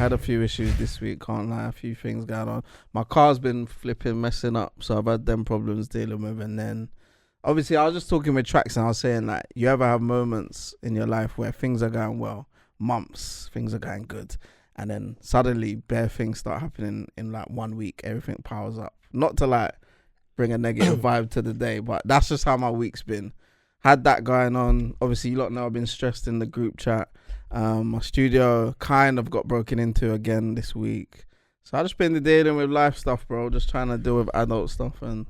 Had a few issues this week, can't lie. A few things going on. My car's been messing up, so I've had them problems dealing with. And then, obviously, I was just talking with Trax, and I was saying, like, you ever have moments in your life where things are going well, months, things are going good, and then suddenly bare things start happening in like 1 week, everything powers up. Not to like bring a negative vibe to the day, but that's just how my week's been. Had that going on. Obviously, you lot know I've been stressed in the group chat. My studio kind of got broken into again this week. So I just been dealing with life stuff, bro. Just trying to deal with adult stuff. And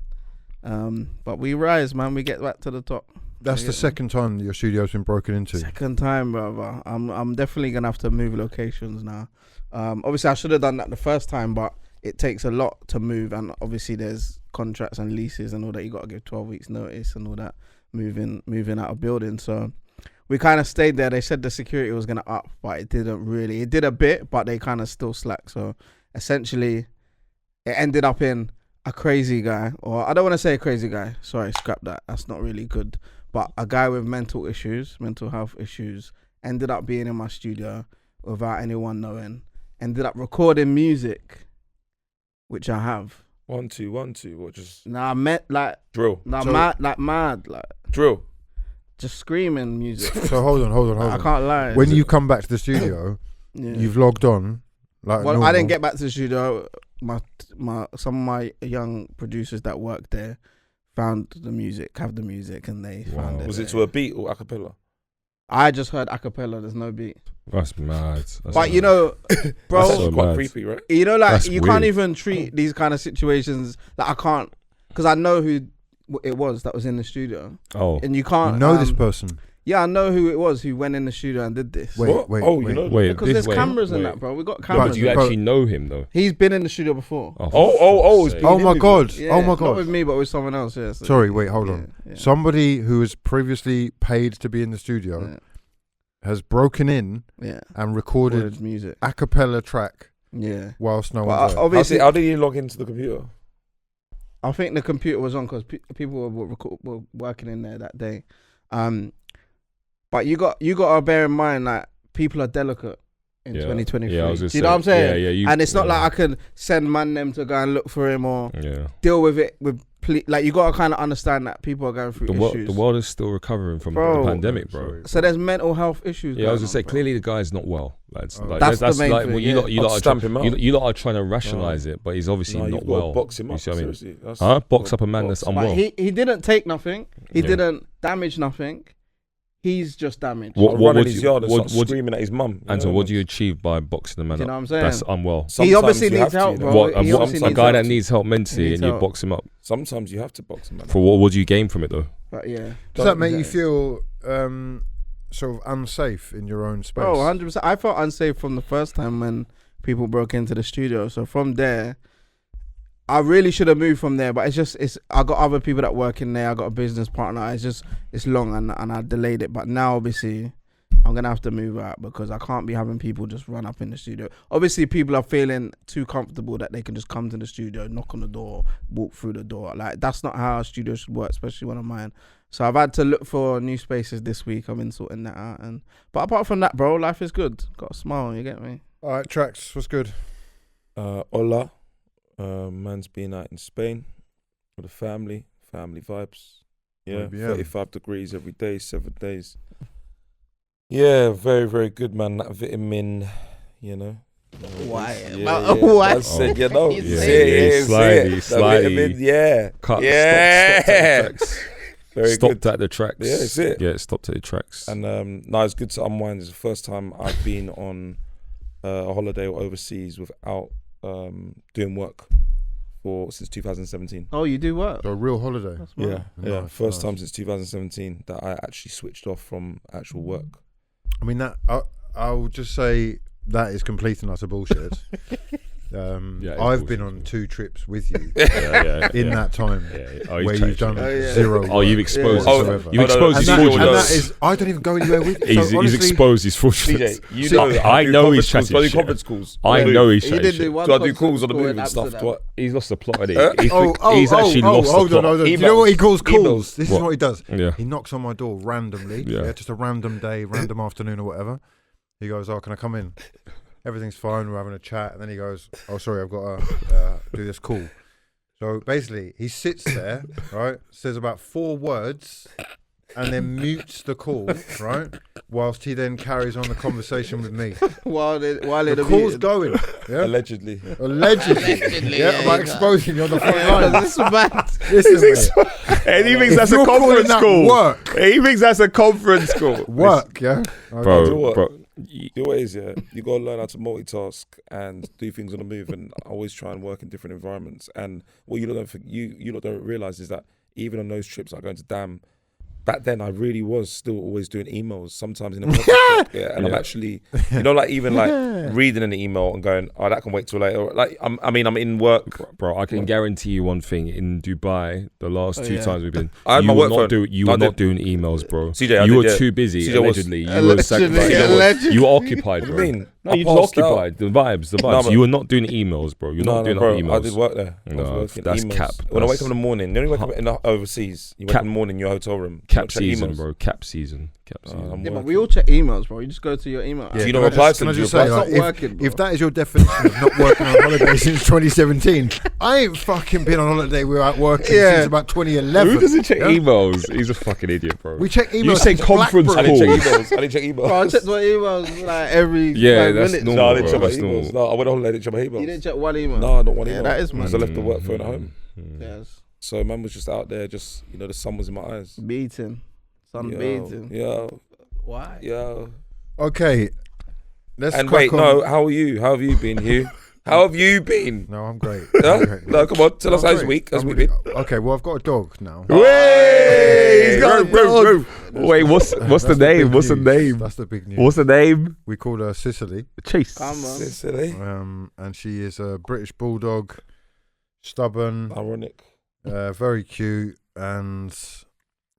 but we rise, man. We get back to the top. That's the second time your studio's been broken into. Second time, brother. I'm definitely going to have to move locations now. Obviously, I should have done that the first time, but it takes a lot to move. And obviously, there's contracts and leases and all that. You got to give 12 weeks notice and all that. Moving out of building. So we kind of stayed there. They said the security was going to up, but it didn't really. It did a bit, but they kind of still slack. So essentially, it ended up in a crazy guy, or I don't want to say a crazy guy. Sorry, scrap that. That's not really good. But a guy with mental health issues, ended up being in my studio without anyone knowing. Ended up recording music, which I have. 1 2 1 2. What just? Nah, I met like drill. Nah, mad, like drill. Just screaming music. So hold on. I can't lie. When you come back to the studio, you've logged on. Like well, normal. I didn't get back to the studio. Some of my young producers that work there found the music, and they found it. Was it to a beat or a cappella? I just heard a cappella. There's no beat. That's mad. But you know, bro, that's quite creepy, right? You know, like that's you weird. can't even treat these kind of situations. Like I can't, because I know who it was that was in the studio. Oh, and you can't. You know this person. Yeah, I know who it was who went in the studio and did this. Wait. You know, because there's cameras in that, bro. We got cameras. But do you actually know him though? He's been in the studio before. Oh my god! Yeah, oh my god! Not with me, but with someone else. Yeah. So Sorry, wait, hold on. Yeah. Somebody who was previously paid to be in the studio has broken in and recorded music, a cappella track. Yeah. Whilst no one's there. Obviously, how did you log into the computer? I think the computer was on because people were working in there that day. But you got to bear in mind that people are delicate in 2023. Yeah, do you know what I'm saying? Yeah, and it's not like I can send them to go and look for him or deal with it with. Like you got to kind of understand that people are going through issues. The world is still recovering from the pandemic, bro. So there's mental health issues. Yeah, I was gonna say clearly the guy's not well. That's the main like, thing. Well, you lot are trying to rationalize it, but he's obviously not well. Box him up. You see what I mean? Box up a man that's unwell. He didn't take nothing. He didn't damage nothing. He's just damaged. What would his yard and screaming at his mum? And so what do you achieve by boxing the man up? You know what I'm saying? That's unwell. He obviously needs help, bro. A guy that needs help mentally and you box him up. Sometimes you have to box him up. For what do you gain from it though? But yeah. Does that make you feel sort of unsafe in your own space? Oh, 100%. I felt unsafe from the first time when people broke into the studio. So from there, I really should have moved from there, but I got other people that work in there. I got a business partner. It's long and I delayed it. But now obviously I'm going to have to move out because I can't be having people just run up in the studio. Obviously people are feeling too comfortable that they can just come to the studio, knock on the door, walk through the door. Like that's not how a studio should work, especially one of mine. So I've had to look for new spaces this week. I've been sorting that out. But apart from that, bro, life is good. Got a smile, you get me? All right, Trax, what's good? Hola. Man's been out in Spain with the family vibes. Yeah, 35 degrees every day, 7 days. Yeah, very, very good, man. That vitamin, you know. Why? Why? I said, you know. Slightly. Yeah. Stopped at the Trax. Yeah, that's it. Yeah, stopped at the Trax. And no, it's good to unwind. It's the first time I've been on a holiday or overseas without doing work since 2017. Oh, you do work? A real holiday? Yeah. Nice, First time since 2017 that I actually switched off from actual work. I mean, that I'll just say that is complete and utter bullshit. I've been on 2 trips with you in that time where you've done zero. Oh, you've exposed you've exposed his fraudulence. I don't even go anywhere with you. He's exposed his fraudulence. I know he's chatting shit. Conference calls. I know he's chatting shit. Do I do calls on the move and stuff? He's lost the plot, hasn't he? He's actually lost the plot. Do you know what he calls calls? This is what he does. Yeah. He knocks on my door randomly. Yeah, just a random day, random afternoon or whatever. He goes, "Oh, can I come in?" everything's fine. We're having a chat, and then he goes, "Oh, sorry, I've got to do this call." So basically, he sits there, right? Says about 4 words, and then mutes the call, right? Whilst he then carries on the conversation with me. while the call's going. Yeah? Allegedly. Yeah, am I exposing you on the front line? This is bad. Listen, and he thinks that's a conference call. Work. He thinks that's a conference call. Work, yeah. Bro. You always, you gotta learn how to multitask and do things on the move, and always try and work in different environments. And what you don't realize is that even on those trips, like going to Dam, back then I really was still always doing emails, sometimes in a I'm actually, like even like reading an email and going, oh, that can wait till later. Like I'm in work, bro. I can guarantee you one thing: in Dubai, the last 2 times we've been, I had my work phone. You were not doing emails, bro. CJ, you were too busy. CJ allegedly, you were sacrificed. You were occupied, bro. What do you mean? No, you just occupied. The vibes. No, you were not doing emails, bro. You're not doing emails. I did work there. No, that's emails. cap. When I wake up in the morning, you only wake up in the overseas. You wake up in the morning in your hotel room. Cap season, bro. Cap season. But we all check emails, bro. You just go to your email. Yeah, you don't reply to them. Can I just say, if that is your definition of not working on holiday since 2017, I ain't fucking been on holiday without working since about 2011. Who doesn't check emails? He's a fucking idiot, bro. We check emails. You say conference calls. I didn't check emails. Bro, I checked my emails like every that's minute. normal. No, I didn't check my That's emails. No, I went on holiday, I didn't check my emails. You didn't check one email? No, not one email. That is mad. Because I left the work phone at home. Yes. So man was just out there, just the sun was in my eyes. Beating. Sunbathing. Yo. Why? Yo. Okay. Let's wait, no, how are you? How have you been, Hugh? How have you been? No, I'm great. No, come on, tell us how's week. How's week been? Okay, well, I've got a dog now. He's got a dog. Wait, what's the name? What's the name? That's the big news. What's the name? We call her Cicely. Chase. Come on. Cicely. And she is a British bulldog, stubborn, Ironic. very cute, and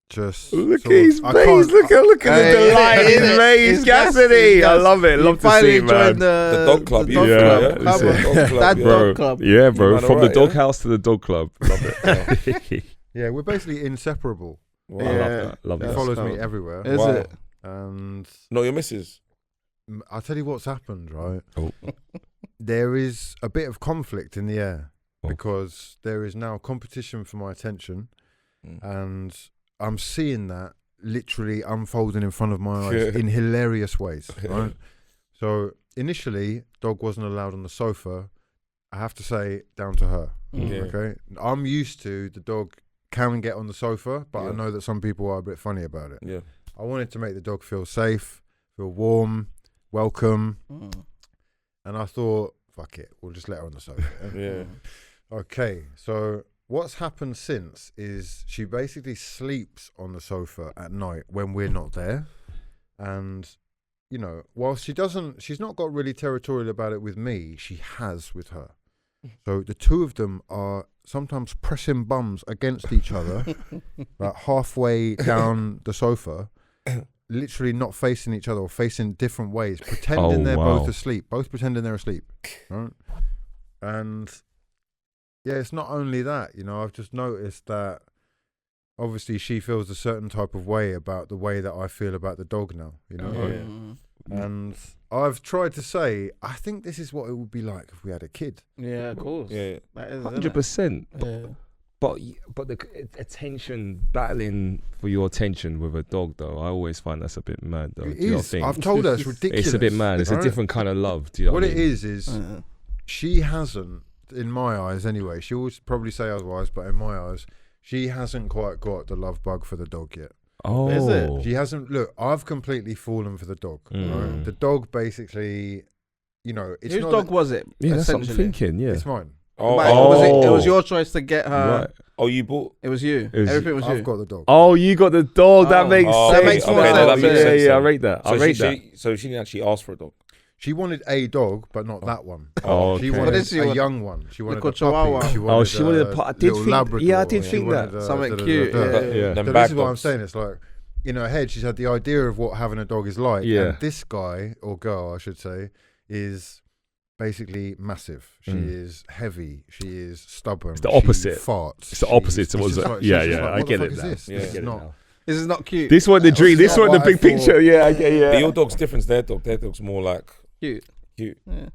just look at his face. Look at the delight in his face. Cassidy. I love it. Love to see it, man. The dog club. That dog club. Yeah, bro. From the dog house to the dog club. Love it. Yeah, we're basically inseparable. Wow. I love that. Love He that. follows me everywhere. Is it? And no, your missus. I'll tell you what's happened, right? Oh. There is a bit of conflict in the air Oh. because there is now competition for my attention, and I'm seeing that literally unfolding in front of my eyes in hilarious ways, right? So initially, dog wasn't allowed on the sofa. I have to say, down to her. Okay, I'm used to the dog can get on the sofa, but I know that some people are a bit funny about it. Yeah, I wanted to make the dog feel safe, feel warm, welcome, and I thought, fuck it, we'll just let her on the sofa. Yeah. Okay, so what's happened since is she basically sleeps on the sofa at night when we're not there. And, while she's not got really territorial about it with me, she has with her. So the two of them are sometimes pressing bums against each other, like halfway down the sofa, literally not facing each other or facing different ways, pretending they're both asleep, both pretending they're asleep. Right? And yeah, it's not only that, I've just noticed that obviously she feels a certain type of way about the way that I feel about the dog now, And I've tried to say, I think this is what it would be like if we had a kid. Yeah, of course. Yeah, 100%. But the attention, battling for your attention with a dog, though, I always find that's a bit mad, though. It is. I've told her it's ridiculous. It's a bit mad. It's a different kind of love. Do you know what I mean? It is she hasn't, in my eyes anyway, she always probably say otherwise, but in my eyes, she hasn't quite got the love bug for the dog yet. Oh, is it? She hasn't. Look, I've completely fallen for the dog. Right? The dog basically, it's whose not dog was it? yeah, that's what I'm thinking. Yeah, It's mine. It was your choice to get her. Right. Oh, you bought? It was you. Everything was you. I've got the dog. Oh, you got the dog. That makes sense. That makes more sense. Yeah, I rate that. So she didn't actually ask for a dog. She wanted a dog, but not that one. Oh, She okay. wanted a young one. She wanted a Chihuahua. puppy. She wanted a I did think. Labrador. Yeah, I did think that. Something cute. Yeah. So this is what I'm saying. It's like, in her head, she's had the idea of what having a dog is like. Yeah. And this guy, or girl, I should say, is basically massive. She is heavy. She is stubborn. It's the opposite. She farts. It's the opposite. I get it now. now. This is not cute. This one, the dream. This one, the big picture. Yeah, I get. Yeah. But your dog's different to their dog. Their dog's more like cute. Cute. Yeah.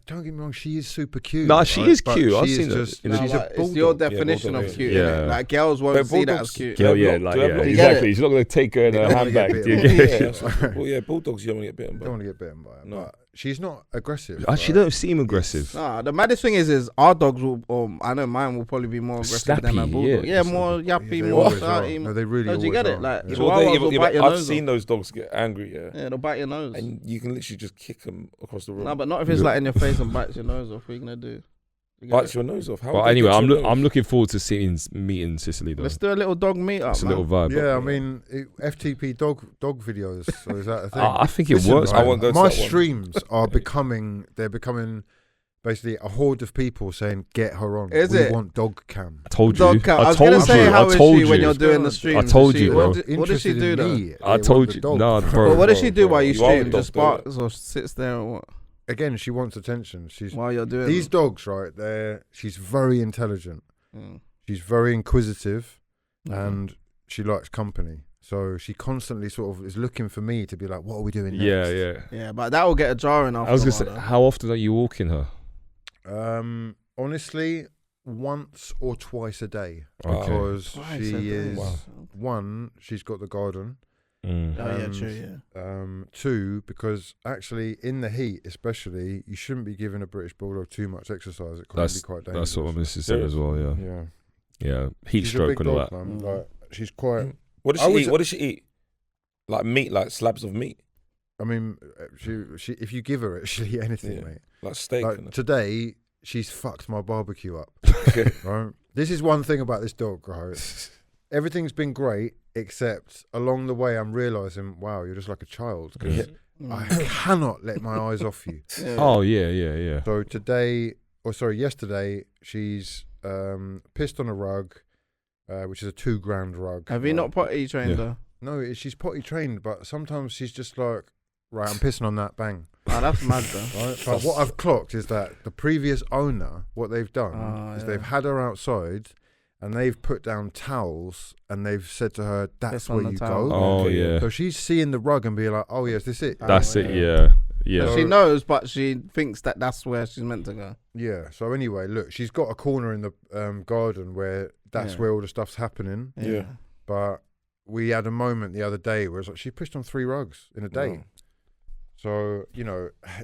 Don't get me wrong, she is super cute. Nah, she is cute. I've seen her. She's it's your definition of cute. Yeah. Innit? Like girls won't see that as cute. Exactly. She's not gonna take her in her handbag. Well, yeah, bulldogs you don't want to get bitten by. Don't want to get bitten by it. No. But she's not aggressive. She don't seem aggressive. Nah, the maddest thing is our dogs will, or I know mine will probably be more aggressive than a bulldog. Yeah, more yappy, more starty. No, they really. Do you get it? Like I've seen those dogs get angry. Yeah, they'll bite your nose, and you can literally just kick them across the room. No, but not if it's like in your face and bites your nose off. What are you gonna do? Bites your nose off. But anyway, I'm looking forward to meeting Sicily though. Let's do a little dog meet up. It's a little vibe. Yeah, I mean FTP dog videos. So is that a thing? I think it works. I won't go to my streams are becoming basically a horde of people saying get her on. We want dog cam. I told you. I was gonna say how is she when you're doing the stream? I told you, bro. What does she do though? I told you. No, bro. What does she do while you stream? Just barks or sits there or what? Again, she wants attention. While you're doing these dogs, right? She's very intelligent. She's very inquisitive, and she likes company. So she constantly sort of is looking for me to be like, "What are we doing next?" Yeah. But that will get a jarring after. I was gonna say, how often are you walking her? Honestly, once or twice a day, Okay. because she is one. She's got the garden. True. Two, because actually in the heat, especially, you shouldn't be giving a British Bulldog too much exercise. It can be quite dangerous. That's what my missus said as well. Yeah. Heat stroke and all that. Like, she's quite. What does she eat? What does she eat? Like meat, like slabs of meat. I mean, she if you give her it, she'll eat anything, mate. Like steak. Like today, she's fucked my barbecue up. Right. This is one thing about this dog, right? Everything's been great, except along the way I'm realising, wow, you're just like a child. Because I cannot let my eyes off you. Oh, yeah. So yesterday, she's pissed on a rug, which is a $2,000 rug. Have you not potty trained her? No, she's potty trained, but sometimes she's just like, right, I'm pissing on that, bang. Oh, that's mad though. Right? But what I've clocked is that the previous owner, what they've done is they've had her outside, and they've put down towels and they've said to her, that's where you go. Oh, yeah. So she's seeing the rug and being like, oh, yes, this it. That's it, yeah. So she knows, but she thinks that that's where she's meant to go. Yeah. So anyway, look, she's got a corner in the garden where that's where all the stuff's happening. Yeah. But we had a moment the other day where it was like she pushed on 3 rugs in a day. Wow. So, it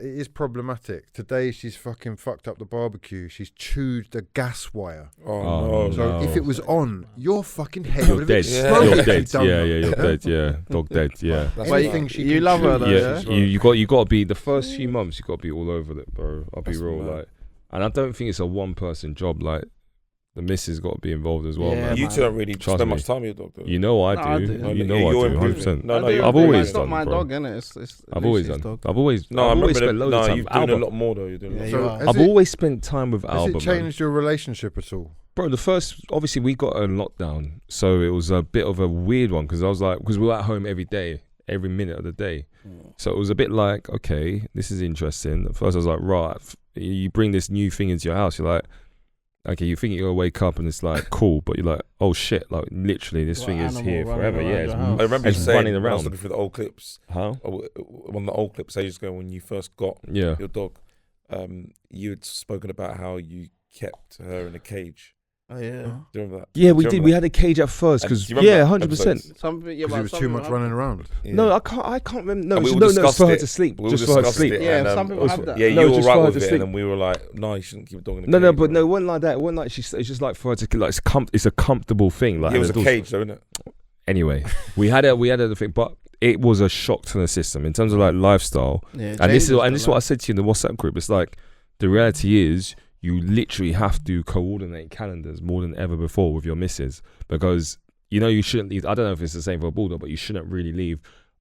is problematic. Today, she's fucking fucked up the barbecue. She's chewed the gas wire. Oh, no. So if it was on, your fucking head would have dead. exploded. You're dead. Yeah, you're dead. Yeah, dog dead. Yeah. Anything she you can love her chew. though. Yeah, you got to be the first few months. You got to be all over it, bro. I'll be real, like, and I don't think it's a one-person job. Like, the missus got to be involved as well, man. You two don't really spend much time with your dog, though. You know I do. You know I do, 100%. No, I've always done. It's not my dog, innit? I've always done. Dog. I've always spent loads of time. You're doing a lot more though. You're doing. I've always spent time with Alba. Has it changed your relationship at all? Bro, the first, obviously we got a lockdown, so it was a bit of a weird one because we were at home every day, every minute of the day. So it was a bit like, okay, this is interesting. At first I was like, right, you bring this new thing into your house, you're like, okay, you think you're gonna wake up and it's like cool, but you're like, oh shit, like literally this thing is here forever. Yeah, I remember you saying running around. I was looking through the old clips. Huh? One of the old clips ages ago when you first got your dog, you had spoken about how you kept her in a cage. Oh yeah. Do you remember that? Yeah, we did. We had a cage at first because 100%. Because it was too much running around. Yeah. No, I can't remember. No, it's for her to sleep. Just for her to sleep. Yeah, some people have that. Yeah, you were right with it, and then we were like, no, you shouldn't keep a dog in a cage. No, but no, it wasn't like that. It wasn't like it's just like for her to like it's a comfortable thing. Like it was a cage, though, isn't it? Anyway, we had a thing, but it was a shock to the system in terms of like lifestyle. Yeah, and this is what I said to you in the WhatsApp group. It's like the reality is, you literally have to coordinate calendars more than ever before with your missus because you shouldn't leave. I don't know if it's the same for a bulldog, but you shouldn't really leave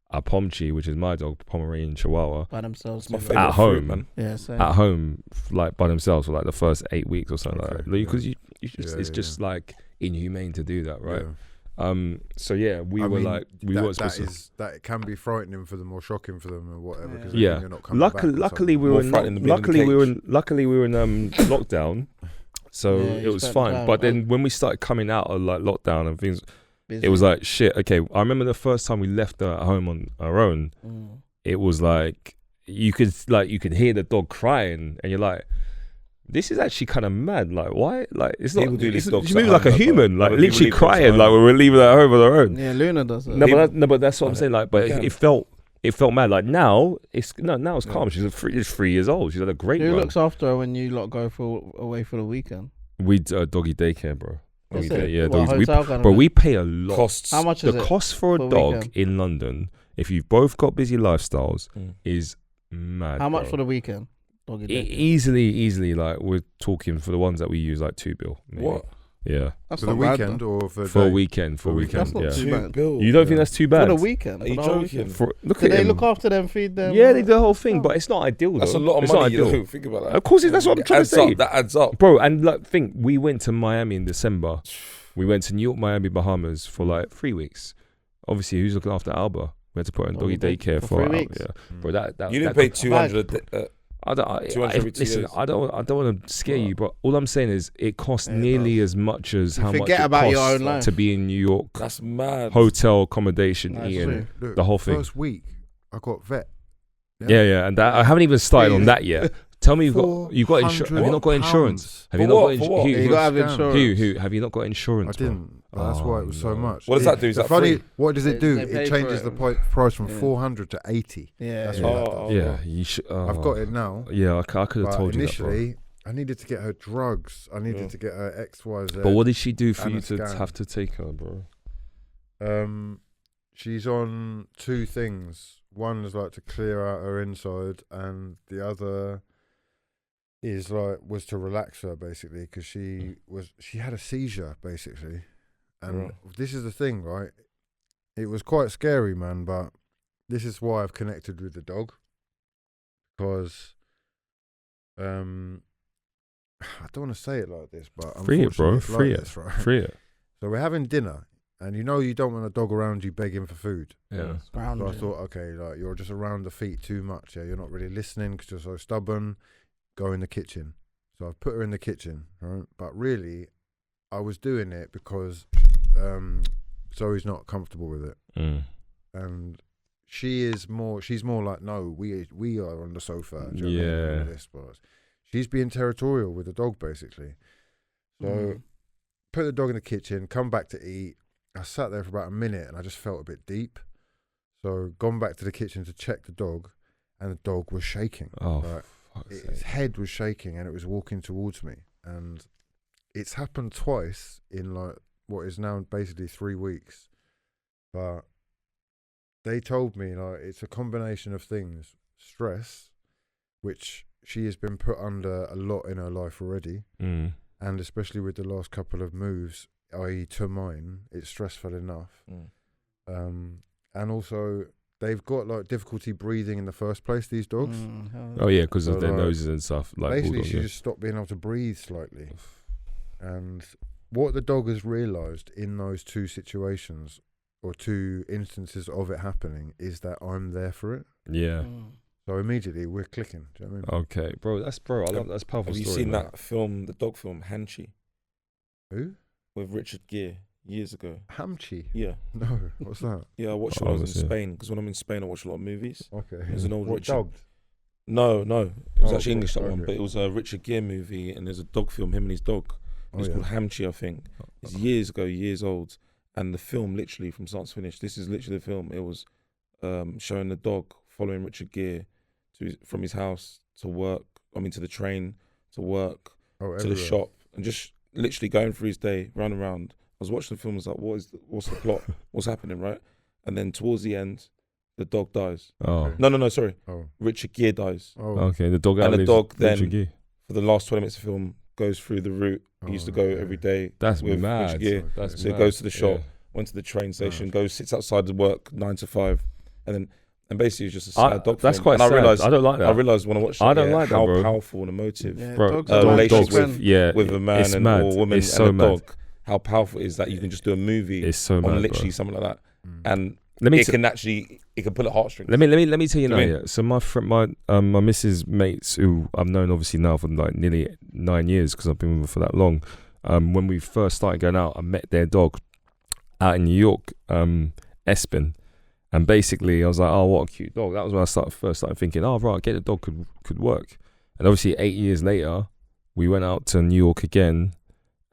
a Pomchi, which is my dog, Pomeranian Chihuahua, by themselves at home, man. Yeah, same. At home, like by themselves for like the first 8 weeks or something like that. Because it's just like inhumane to do that, right? Yeah. So yeah, we were supposed to. That it can be frightening for them or shocking for them or whatever. Yeah. Luckily we were in lockdown, so it was fine. But then when we started coming out of like lockdown and things, it was like shit. Okay, I remember the first time we left her at home on our own. It was like you could hear the dog crying, and you're like, this is actually kind of mad. Like, why? Like, it's not. She's moving like a human, like literally crying, like when we're leaving her home on her own. Yeah, Luna does that. No, but that's what I'm saying. Like, but it felt mad. Like now it's calm. She's 3 years old. She's had a great run. Who looks after her when you lot go away for the weekend? We doggy daycare, bro. We pay a lot. Costs. How much is the it? cost for a dog in London, if you've both got busy lifestyles, is mad. How much for the weekend? Easily, like we're talking for the ones that we use, like $2 bill. Maybe. What? Yeah. That's for the weekend or for a weekend? For a weekend. That's not yeah. too bad. You don't think that's too bad? For the weekend? Are you joking? Do they look after them, feed them? Yeah, they do the whole thing, but it's not ideal. That's a lot of money. Think about that. Of course, that's what I'm trying to say. That adds up, bro. And like, we went to Miami in December. We went to New York, Miami, Bahamas for like 3 weeks. Obviously, who's looking after Alba? We had to put her in doggy daycare for 3 weeks. Yeah, bro. That you didn't pay 200. Listen, I don't want to scare you, but all I'm saying is it costs nearly as much as how much it about your own costs life. to be in New York. That's mad. Hotel accommodation, eating, Look, the whole thing. First week, I got vet. Yeah, and I haven't even started on that yet. Tell me you've got insurance. Have you not got insurance? Have you not got insurance? You got to have insurance. Hugh, have you not got insurance? I didn't. That's why it was so much. What does that do? Is that free? What does it do? It changes the price from 400 to 80. Yeah. That's what that does. Yeah, you should. I've got it now. Yeah, I could have told you that. Initially, I needed to get her drugs. I needed to get her X, Y, Z. But what did she do for you to have to take her, bro? She's on 2 things. One is like to clear out her inside, and the other is was to relax her basically, because she had a seizure basically, and this is the thing, right? It was quite scary, man, but this is why I've connected with the dog, because I don't want to say it like this, but free it, bro. Free it. Right? Free it. So we're having dinner. And you don't want a dog around you begging for food. Yeah. So I thought, okay, like you're just around the feet too much. Yeah, you're not really listening because you're so stubborn. Go in the kitchen. So I've put her in the kitchen, right? But really, I was doing it because Zoe's not comfortable with it, and she's more like, no, we are on the sofa. Do you know what I mean? She's being territorial with the dog basically. So put the dog in the kitchen. Come back to eat. I sat there for about a minute and I just felt a bit deep. So gone back to the kitchen to check the dog, and the dog was shaking. Its head was shaking and it was walking towards me. And it's happened twice in like what is now basically 3 weeks. But they told me like it's a combination of things. Stress, which she has been put under a lot in her life already. And especially with the last couple of moves, i.e. to mine, it's stressful enough. And also, they've got like difficulty breathing in the first place, these dogs. Because of their noses and stuff. Like basically, she just stopped being able to breathe slightly. And what the dog has realised in those 2 situations, or 2 instances of it happening, is that I'm there for it. Yeah. So immediately we're clicking. Do you know what I mean? Okay, bro. I love that's powerful. Have you seen that film, the dog film, Hanchi? Who? With Richard Gere years ago. Hamchi? Yeah. No. What's that? Yeah, I watched it when I was in Spain, because when I'm in Spain, I watch a lot of movies. Okay. It was an old Richard. Dog? No. It was actually English, that one, but it was a Richard Gere movie, and there's a dog film, him and his dog. It's called Hamchi, I think. It's years ago, years old. And the film, literally, from start to finish, this is literally the film. It was showing the dog following Richard Gere from his house to work, to the train, to work, to the shop, and just literally going through his day, run around. I was watching the film, I was like, what's the plot? What's happening, right? And then towards the end, the dog dies. Oh. No, sorry. Richard Gere dies. Okay, the dog and the dog then, for the last 20 minutes of the film, goes through the route he used to go every day. That's with mad. Richard Gere. So he goes to the shop, went to the train station, sits outside the work 9 to 5, and basically it's just a sad dog that's film. quite sad. I don't like that. I realised when I watched it, I don't like how that, bro. powerful and emotive relations with a man or woman and a dog. How powerful it is that you can just do a movie on literally something like that, and it can pull at heartstrings. Let me tell you now. Yeah. So my friend, my missus mates, who I've known obviously now for like nearly 9 years because I've been with her for that long. When we first started going out, I met their dog out in New York, Espen, And basically, I was like, oh, what a cute dog. That was when I first started thinking, oh, right, getting a dog could work. And obviously, 8 years later, we went out to New York again,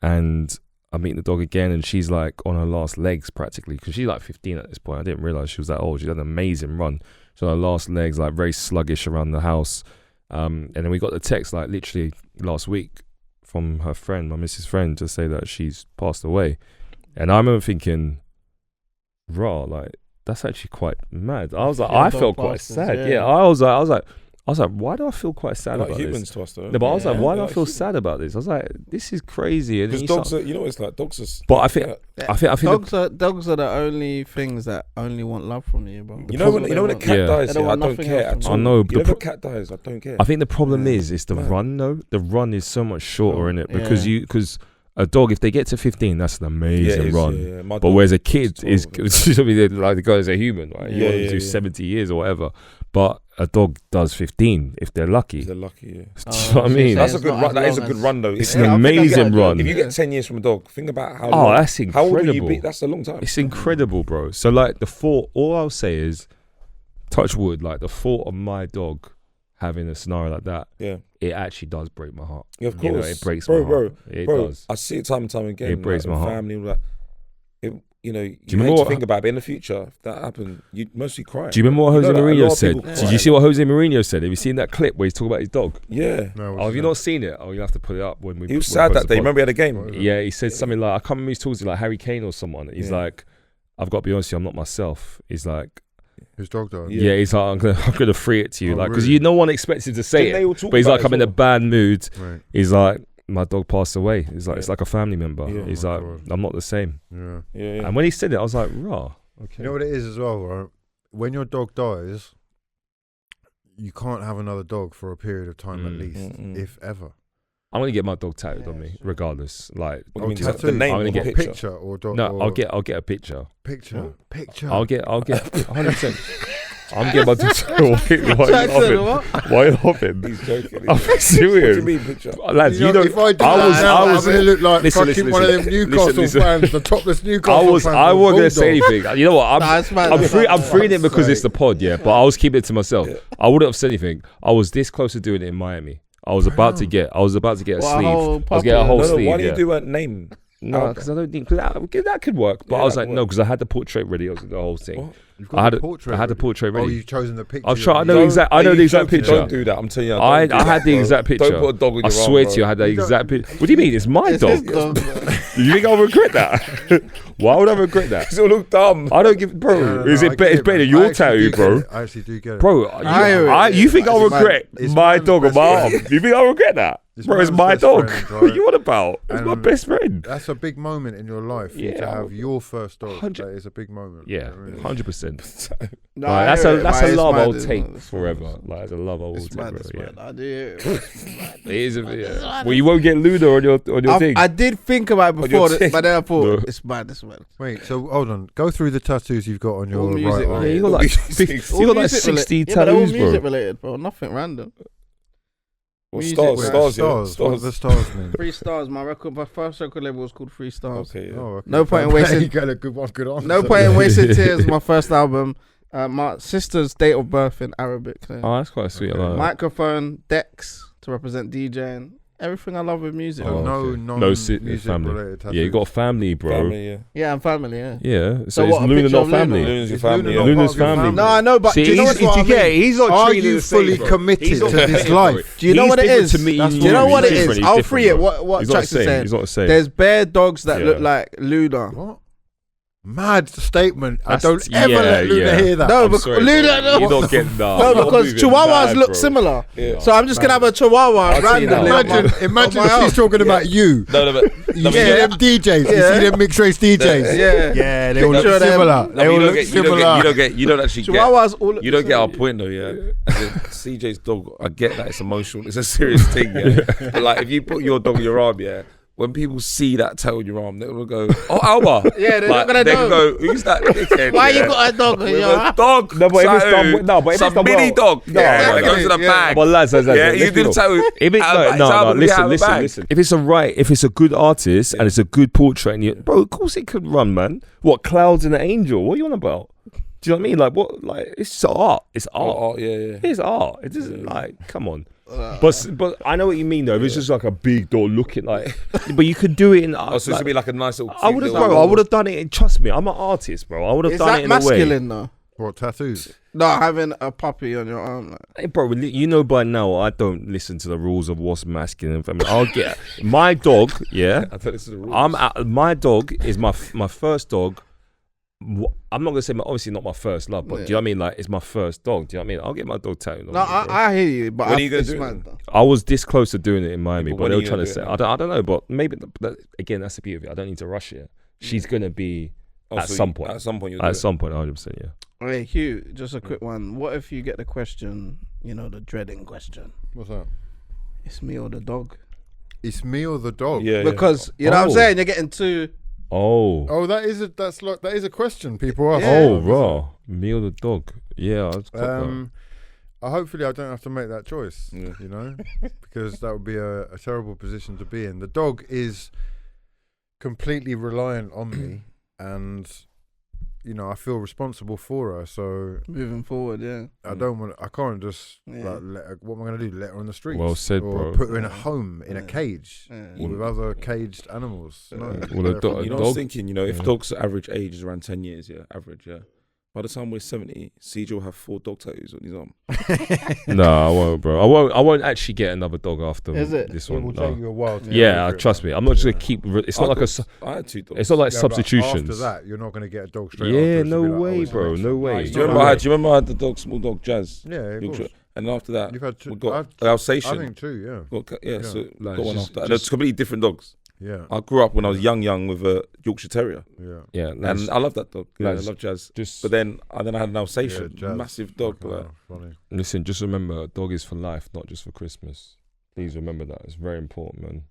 and I meet the dog again, and she's like on her last legs practically, because she's like 15 at this point. I didn't realize she was that old. She had an amazing run. She's on her last legs, like very sluggish around the house. And then we got the text like literally last week from her friend, my missus' friend, to say that she's passed away. And I remember thinking, raw, like, that's actually quite mad. I was like, I felt quite sad. Yeah, I was like, why do I feel quite sad about humans this? to us, though. No, but I was like, why do I feel sad about this? I was like, this is crazy. Because dogs are, you know what it's like, dogs are... But I think dogs are the only things that only want love from you, bro. You know when a cat dies, I don't care at all. I know. If a cat dies, I don't care. I think the problem is the run, though. The run is so much shorter, in it, because a dog, if they get to 15, that's an amazing run. Yeah. But whereas a kid is like the guy is a human, right? You want them to do 70 years or whatever. But a dog does 15 if they're lucky. If they're lucky, yeah. Do you know what I mean? That's a good run. That is a good run, though. It's an amazing run. If you get 10 years from a dog, think about how long. That's incredible. How old will you be? That's a long time. It's incredible, bro. So like all I'll say is, touch wood, like the thought of my dog having a scenario like that, it actually does break my heart. Yeah, of course. It breaks my heart. It does. I see it time and time again. It breaks my heart. Family, like, you hate to think about it, but in the future, if that happened, you'd mostly cry. Do you remember what Jose Mourinho said? Did you see what Jose Mourinho said? Have you seen that clip where he's talking about his dog? Yeah. No, have you not seen it? Oh, you have to put it up when we. He was sad that day. Remember, he had a game. Yeah, he said something like, I can't remember who's talking to, like Harry Kane or someone. He's like, I've got to be honest with you, I'm not myself. He's like, his dog died. Yeah, he's like, I'm gonna free it to you, like, because no one expects him to say it, but he's like, I'm in a bad mood. Right. He's like, my dog passed away. He's like, it's like a family member. Yeah. He's like, I'm not the same. Yeah. And when he said it, I was like, raw. Okay. You know what it is as well, right? When your dog dies, you can't have another dog for a period of time at least, if ever. I'm gonna get my dog tattooed on me, regardless. Like, the name, I'm gonna get a picture or dog. No, I'll get a picture. Picture. I'll get 100%. I'm getting my dog. Why are you laughing? He's joking. I'm serious. What do you mean, picture? Lads, you know, if I do I was gonna look like fucking one of them Newcastle fans, the topless Newcastle fans. I wasn't gonna say anything. You know what? I'm freeing it because it's the pod, but I was keeping it to myself. I wouldn't have said anything. I was this close to doing it in Miami. I was about to get a sleeve. I was getting a whole sleeve. Why do you do a name? No, because I don't think that could work. But I was like, no, because I had the portrait ready. I was the whole thing. I had the portrait ready. Oh, you've chosen the picture. I know the exact picture. Don't do that. I'm telling you. I had the exact picture. Don't put a dog on your arm. I swear to you, I had the exact picture. What do you mean? It's my dog. You think I'll regret that? Why would I regret that? Because it'll look dumb. I don't give, bro. It's better than your tattoo, bro. I actually do get it, bro. You think I'll regret my dog on my arm? You think I'll regret that? Bro, it's my dog. What are you on about? It's my best friend. That's a big moment in your life. To have your first dog. That is a big moment. Yeah, 100%. That's a love I'll take forever. Like, it's a love I will take forever. I do. It is. Well, you won't get Luna on your thing. I did think about it before, but then I thought it's mad. Wait, so hold on. Go through the tattoos you've got on your right arm. Yeah, you got like 60 tattoos, they're all bro. music related, bro. Nothing random. Stars. What do the stars mean? 3 stars. My first record label was called 3 Stars. Okay. Yeah. Okay. No point in wasting. You got a good answer. No point in wasting tears. My first album. My sister's date of birth in Arabic. Oh, that's quite sweet. Okay. Microphone, decks to represent DJing. Everything I love with music. No music family. Related tattoos. Yeah, you got a family, bro. Family, yeah, I'm family. Yeah. Yeah. So it's Luna not family. Luna's your family. Luna's family. No, I know, but see, do you know what I mean? He's not. Are you fully committed to this life? Do you know what it is? Do you know what it is? I'll free it. What Trax is saying. He's not the same. There's bare dogs that look like Luna. What? Mad statement. I don't ever let Luna hear that. No, because Luna. You don't get that. No, because Chihuahuas look similar. Yeah. So I'm just gonna have a Chihuahua randomly. Imagine if she's talking about you. No, but you see them DJs. You see them mixed race DJs. Yeah, they all look similar. They all look similar. You don't actually Chihuahuas get. You don't get our point though. Yeah, CJ's dog. I get that it's emotional. It's a serious thing. Yeah, but like if you put your dog on your arm, when people see that tail on your arm, they're gonna go, "Oh, Alba!" Yeah, they're not gonna go, "Who's that dickhead?" Why you got a dog on your arm? Dog. No, but if it's done, but if it's done mini dog. No, it goes to the bag. But lads, yeah, you didn't tell. Listen. If it's a good artist and it's a good portrait, bro, of course it could run, man. What, Clouds and an Angel? What are you on about? Do you know what I mean? Like what? Like it's art. It's art. Oh, yeah. It's art. It isn't like, come on. But I know what you mean though. If it's just like a big door looking like, but you could do it in. So it's gonna be like a nice little. I would have done it. Trust me, I'm an artist, bro. I would have done it in a way. Is that masculine though? What, tattoos? No, having a puppy on your arm. Like. Hey, bro, you know by now I don't listen to the rules of what's masculine and feminine. I'll get my dog. Yeah, I thought this is the rules. My dog is my first dog. I'm not gonna say obviously not my first love, but do you know what I mean? Like it's my first dog. Do you know what I mean? I'll get my dog tattooed. No, I hear you, but when are you gonna do it? I was this close to doing it in Miami, but they were trying to say I don't know, but maybe again that's the beauty of it. I don't need to rush it. She's gonna be at some point. At some point, 100%. Yeah. Okay, Hugh, just a quick one. What if you get the question? You know, the dreading question. What's that? It's me or the dog. It's me or the dog. Yeah, because you know what I'm saying. You're getting too. Oh, that is a question people ask. Oh, raw. Me or the dog? Yeah. Hopefully I don't have to make that choice. Yeah. You know, because that would be a terrible position to be in. The dog is completely reliant on me, and you know I feel responsible for her. So moving forward, I can't just like let her, what am I going to do? Let her on the streets? Well said, or bro. Put her in a home in a cage with other caged animals. No. Well, you know, I was thinking, you know, if dogs' average age is around 10 years, average. By the time we're 70, CJ will have 4 dog tattoos on his arm. No, I won't, bro. I won't actually get another dog after this one. It will take you a while to trust me. I'm not just going to keep... It's not like I had 2 dogs. It's not like substitutions. After that, you're not going to get a dog straight after. Yeah, no way, bro. No way. Do you remember I had the small dog, Jazz? Yeah, of course. And after that, you've had 2. We got Alsatian. I think 2, yeah. So got one after. And it's completely different dogs. Yeah, I grew up when I was young with a Yorkshire Terrier. Yeah. And I love that dog. I love Jazz. But then I had an Alsatian, massive dog. Funny. Listen, just remember, a dog is for life, not just for Christmas. Please remember that. It's very important, man.